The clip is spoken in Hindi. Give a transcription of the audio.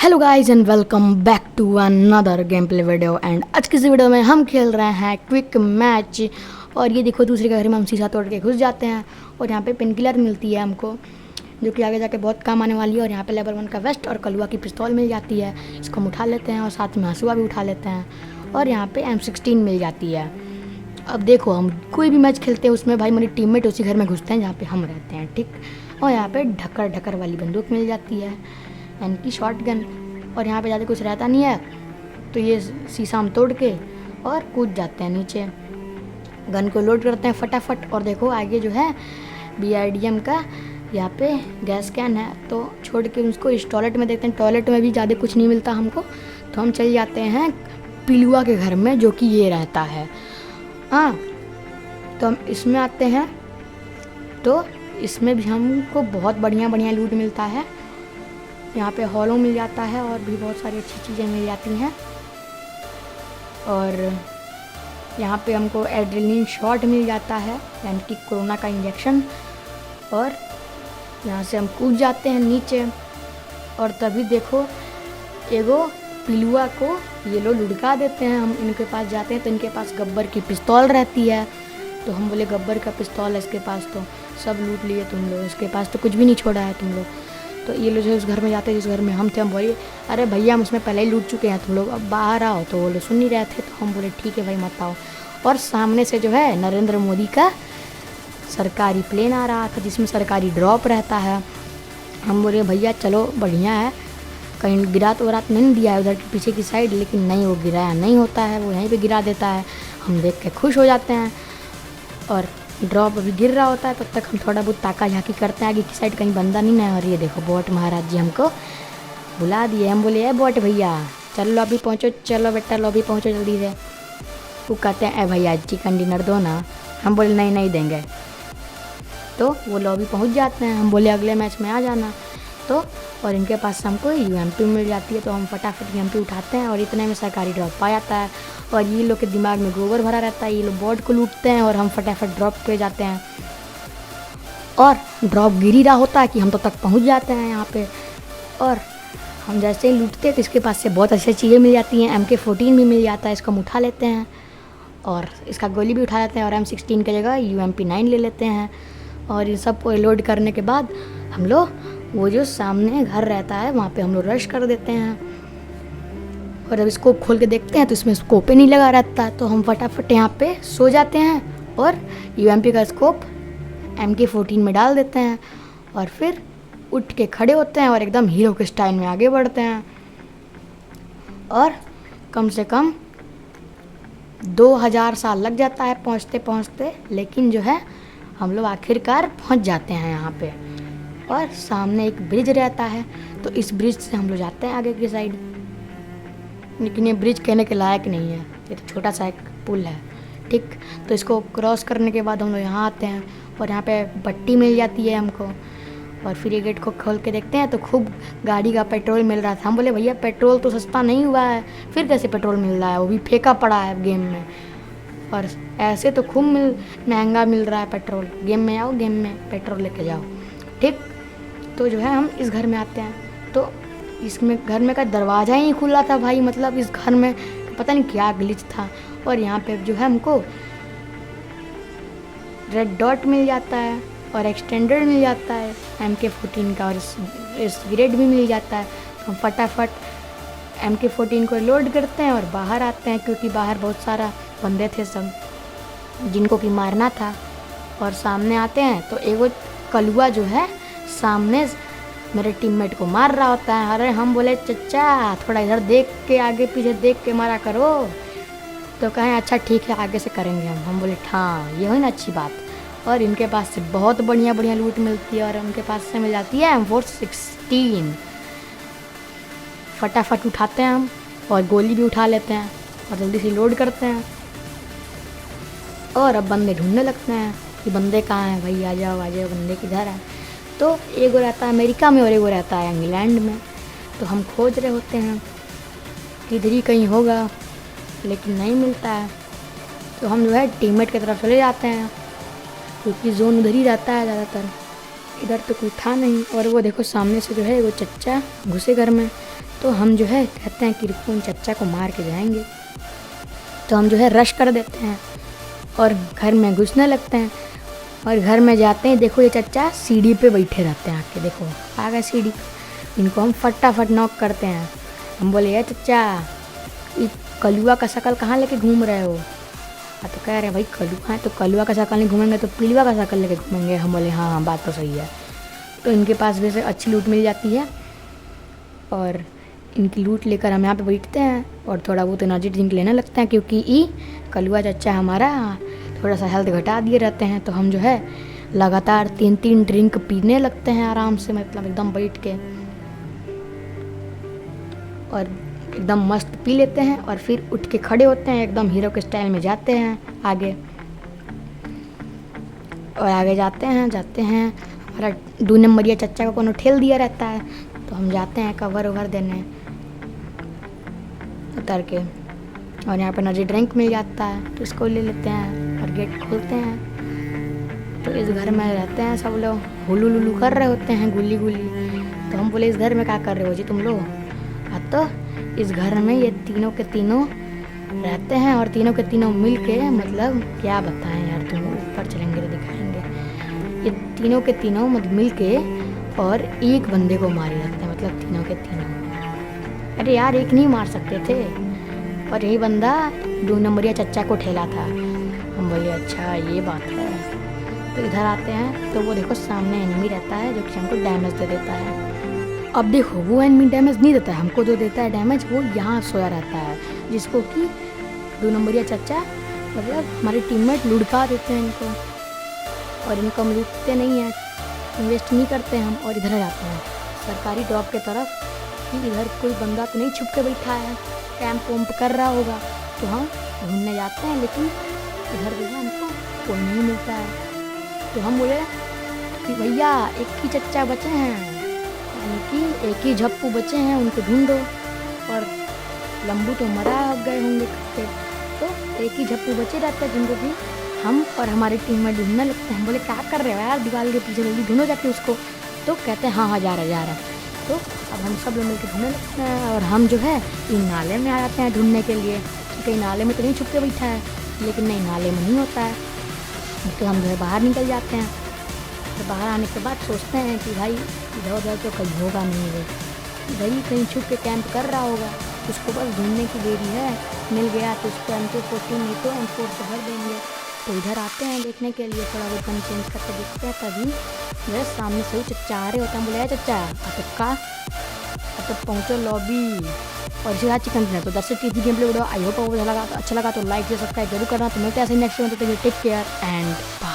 Hello guys and welcome back to another game play video. And आज की इस वीडियो में हम खेल रहे हैं क्विक मैच। और ये देखो दूसरे के घर में हम शीशा तोड़ के घुस जाते हैं और यहाँ पे पेन किलर मिलती है हमको, जो कि आगे जाके बहुत काम आने वाली है। और यहाँ पे लेवल 1 का वेस्ट और कलुआ की पिस्तौल मिल जाती है, इसको हम उठा लेते हैं और साथ में हंसुआ भी उठा लेते हैं। और यहाँ पे M16 मिल जाती है। अब देखो हम कोई भी मैच खेलते हैं उसमें भाई मेरे टीममेट उसी घर में घुसते हैं जहाँ पे हम रहते हैं, ठीक। और यहाँ पे ढक्कर वाली बंदूक मिल जाती है यानी कि शॉर्ट गन। और यहाँ पे ज़्यादा कुछ रहता नहीं है, तो ये शीशा हम तोड़ के और कूद जाते हैं नीचे, गन को लोड करते हैं फटाफट। और देखो आगे जो है BRDM का यहाँ पे गैस कैन है, तो छोड़ के उसको इस टॉयलेट में देखते हैं। टॉयलेट में भी ज़्यादा कुछ नहीं मिलता हमको, तो हम चल जाते हैं पिलुआ के घर में, जो कि ये रहता है। हाँ, तो हम इसमें आते हैं, तो इसमें भी हमको बहुत बढ़िया लूट मिलता है। यहाँ पे हॉलो मिल जाता है और भी बहुत सारी अच्छी चीज़ें मिल जाती हैं। और यहाँ पे हमको एड्रेनलिन शॉट मिल जाता है यानी कि कोरोना का इंजेक्शन। और यहाँ से हम कूद जाते हैं नीचे, और तभी देखो एगो पिलुआ को ये लोग लुढ़का देते हैं। हम इनके पास जाते हैं तो इनके पास गब्बर की पिस्तौल रहती है, तो हम बोले गब्बर का पिस्तौल है इसके पास, तो सब लूट लिए तुम लोग, इसके पास तो कुछ भी नहीं छोड़ा है तुम लोग। तो ये लोग जो उस घर में जाते हैं जिस घर में हम थे, हम बोले अरे भैया हम उसमें पहले ही लूट चुके हैं, तुम लोग अब बाहर आओ। तो वो लोग सुन नहीं रहे थे, तो हम बोले ठीक है भाई मत आओ। और सामने से जो है नरेंद्र मोदी का सरकारी प्लेन आ रहा था जिसमें सरकारी ड्रॉप रहता है। हम बोले भैया चलो बढ़िया है, कहीं गिरा तो रात नहीं दिया है उधर के पीछे की साइड, लेकिन नहीं, वो गिराया नहीं होता है, वो यहीं पे गिरा देता है। हम देख के खुश हो जाते हैं और ड्रॉप अभी गिर रहा होता है, तब तक हम थोड़ा बहुत ताका झाकी करते हैं आगे की साइड कहीं बंदा नहीं है। और ये देखो बॉट महाराज जी हमको बुला दिए। हम बोले बॉट भैया चलो लॉबी पहुँचो, चलो बेटा लॉबी पहुँचो जल्दी से। वो कहते हैं भैया चिकन डिनर दो ना। हम बोले नहीं देंगे, तो वो लॉबी पहुँच जाते हैं। हम बोले अगले मैच में आ जाना, तो और इनके पास हमको UMP मिल जाती है, तो हम फटाफट UMP उठाते हैं और इतने में सरकारी ड्रॉप आ जाता है। और ये लोग के दिमाग में गोबर भरा रहता है, ये लोग बॉट को लूटते हैं और हम फटाफट ड्रॉप पे जाते हैं। और ड्रॉप गिर ही रहा होता है कि हम तो तक पहुंच जाते हैं यहाँ पे। और हम जैसे ही लूटते हैं तो इसके पास से बहुत अच्छी चीज़ें मिल जाती हैं। MK14 भी मिल जाता है, इसको हम उठा लेते हैं और इसका गोली भी उठा लेते हैं। और M16 की जगह UMP9 ले लेते हैं। और इन सब को लोड करने के बाद हम लोग वो जो सामने घर रहता है वहाँ पे हम लोग रश कर देते हैं। और जब स्कोप खोल के देखते हैं तो इसमें स्कोप ही नहीं लगा रहता, तो हम फटाफट यहाँ पे सो जाते हैं और UMP का स्कोप MK14 में डाल देते हैं। और फिर उठ के खड़े होते हैं और एकदम हीरो के स्टाइल में आगे बढ़ते हैं। और कम से कम 2000 साल लग जाता है पहुँचते पहुँचते, लेकिन जो है हम लोग आखिरकार पहुँच जाते हैं यहाँ पे। और सामने एक ब्रिज रहता है, तो इस ब्रिज से हम लोग जाते हैं आगे की साइड। लेकिन ये ब्रिज कहने के लायक नहीं है, ये तो छोटा सा एक पुल है, ठीक। तो इसको क्रॉस करने के बाद हम लोग यहाँ आते हैं और यहाँ पे पट्टी मिल जाती है हमको। और फिर ये गेट को खोल के देखते हैं तो खूब गाड़ी का पेट्रोल मिल रहा था। हम बोले भैया पेट्रोल तो सस्ता नहीं हुआ है, फिर कैसे पेट्रोल मिल रहा है, वो भी फेंका पड़ा है गेम में। और ऐसे तो खूब महंगा मिल रहा है पेट्रोल। गेम में आओ, गेम में पेट्रोल लेके जाओ, ठीक। तो जो है हम इस घर में आते हैं, तो इसमें घर में का दरवाज़ा ही खुला था भाई, मतलब इस घर में पता नहीं क्या ग्लिच था। और यहाँ पे जो है हमको रेड डॉट मिल जाता है और एक्सटेंडेड मिल जाता है MK14 का, और इस ग्रेड भी मिल जाता है। तो हम फटाफट MK14 को लोड करते हैं और बाहर आते हैं, क्योंकि बाहर बहुत सारा बंदे थे सब जिनको कि मारना था। और सामने आते हैं तो एगो कलुआ जो है सामने मेरे टीममेट को मार रहा होता है। अरे हम बोले चचा थोड़ा इधर देख के, आगे पीछे देख के मारा करो। तो कहें अच्छा ठीक है आगे से करेंगे हम बोले हाँ ये हुई ना अच्छी बात। और इनके पास से बहुत बढ़िया लूट मिलती है, और उनके पास से मिल जाती है M416। फटाफट उठाते हैं हम और गोली भी उठा लेते हैं और जल्दी से लोड करते हैं। और अब बंदे ढूंढने लगते हैं कि बंदे कहाँ हैं भाई, आ जाओ बंदे किधर है। तो एगो रहता है अमेरिका में और एगो रहता है इंग्लैंड में। तो हम खोज रहे होते हैं कि इधर ही कहीं होगा, लेकिन नहीं मिलता है। तो हम जो है टीममेट की तरफ चले जाते हैं, क्योंकि जोन उधर ही रहता है ज़्यादातर, इधर तो कोई था नहीं। और वो देखो सामने से जो है वो चच्चा घुसे घर में, तो हम जो है कहते हैं कि रुको उन चच्चा को मार के जाएंगे। तो हम जो है रश कर देते हैं और घर में घुसने लगते हैं। और घर में जाते हैं, देखो ये चच्चा सीढ़ी पे बैठे रहते हैं, आके देखो आ गए सीढ़ी पे। इनको हम फटाफट नॉक करते हैं। हम बोले ये चच्चा ये कलुआ का शकल कहाँ लेके घूम रहे हो? तो कह रहे भाई कलुआ है तो कलुआ का शकल नहीं घूमेंगे तो पिलुआ का शकल लेके घूमेंगे। हम बोले हाँ हाँ बात तो सही है। तो इनके पास वैसे अच्छी लूट मिल जाती है और इनकी लूट लेकर हम यहाँ पे बैठते हैं और थोड़ा बहुत एनर्जी ड्रिंक लेने लगते हैं, क्योंकि ई कलुआ चच्चा हमारा थोड़ा सा हेल्थ घटा दिए रहते हैं। तो हम जो है लगातार 3-3 ड्रिंक पीने लगते हैं आराम से, मतलब एकदम बैठ के, और एकदम मस्त पी लेते हैं। और फिर उठ के खड़े होते हैं, एकदम हीरो के स्टाइल में जाते हैं आगे। और आगे जाते हैं हमारा 2 नंबरिया चच्चा को कोनो ठेल दिया रहता है, तो हम जाते हैं कवर ओवर देने उतर के। और यहाँ पर एनर्जी ड्रिंक मिल जाता है तो इसको ले लेते हैं और गेट खोलते हैं। तो इस घर में रहते हैं सब लोग, हुलू लुलू कर रहे होते हैं, गुल्ली गुल्ली। तो हम बोले इस घर में क्या कर रहे हो जी तुम लोग? तो इस घर में ये तीनों के तीनों रहते हैं और तीनों के तीनों मिल के, मतलब क्या बताएं यार, तुम ऊपर चलेंगे तो दिखाएंगे। ये तीनों के तीनों मिल के और एक बंदे को मारे रहते हैं, मतलब तीनों के तीनों। अरे यार एक नहीं मार सकते थे, और यही बंदा 2 नंबरिया चच्चा को ठेला था। हम बोले अच्छा ये बात है। तो इधर आते हैं तो वो देखो सामने एनिमी रहता है जो कि हमको डैमेज दे देता है। अब देखो वो एनिमी डैमेज नहीं देता है हमको, जो देता है डैमेज वो यहाँ सोया रहता है, जिसको कि 2 नंबरिया चच्चा मतलब हमारे टीममेट लुढ़का देते हैं इनको। और इनको हम लूटते नहीं हैं, इन्वेस्ट नहीं करते हम, और इधर जाते हैं सरकारी ड्रॉप के तरफ कि इधर कोई बंदा तो नहीं छुप के बैठा है, कैंप वैम्प कर रहा होगा। तो हम ढूंढने जाते हैं, लेकिन इधर जो है हमको कोई नहीं मिलता है। तो हम बोले कि भैया एक ही चच्चा बचे हैं, यानी कि एक ही झप्पू बचे हैं, उनको ढूंढो। और लंबू तो मरा गए होंगे कट्टे, तो एक ही झप्पू बचे रहते हैं जिनको भी हम और हमारी टीम में ढूंढने लगते हैं। बोले क्या कर रहे हो यार, दीवार के पीछे जल्दी ढूंढो जाके उसको। तो कहते हैं हाँ जा रहा है। तो अब हम सब लोग मिलकर ढूंढने लगते हैं और हम जो है इन नाले में आ जाते हैं ढूंढने के लिए, कहीं नाले में तो नहीं छुप के बैठा है, लेकिन नहीं नाले में नहीं होता है। तो हम जो है बाहर निकल जाते हैं। तो बाहर आने के बाद सोचते हैं कि भाई इधर उधर तो कहीं होगा नहीं, वो इधर ही कहीं छुप के कैंप कर रहा होगा, उसको बस ढूंढने की देरी है। मिल गया तो उसको M214 नहीं तो M4 से भर देंगे। तो इधर आते हैं देखने के लिए, थोड़ा बहुत गन चेंज करके देखते हैं। तभी मेरे सामने से वो चच्चा आ रहे होते हैं। बोले चच्चा अब तो पहुँचो लॉबी। और इसी चिकन डिनर। तो 10 से 30 game play video I hope आपको अच्छा लगा तो लाइक या सब्सक्राइब जरूर करना। तो मिलते हैं ऐसे नेक्स्ट में, तो टेक केयर एंड बाय।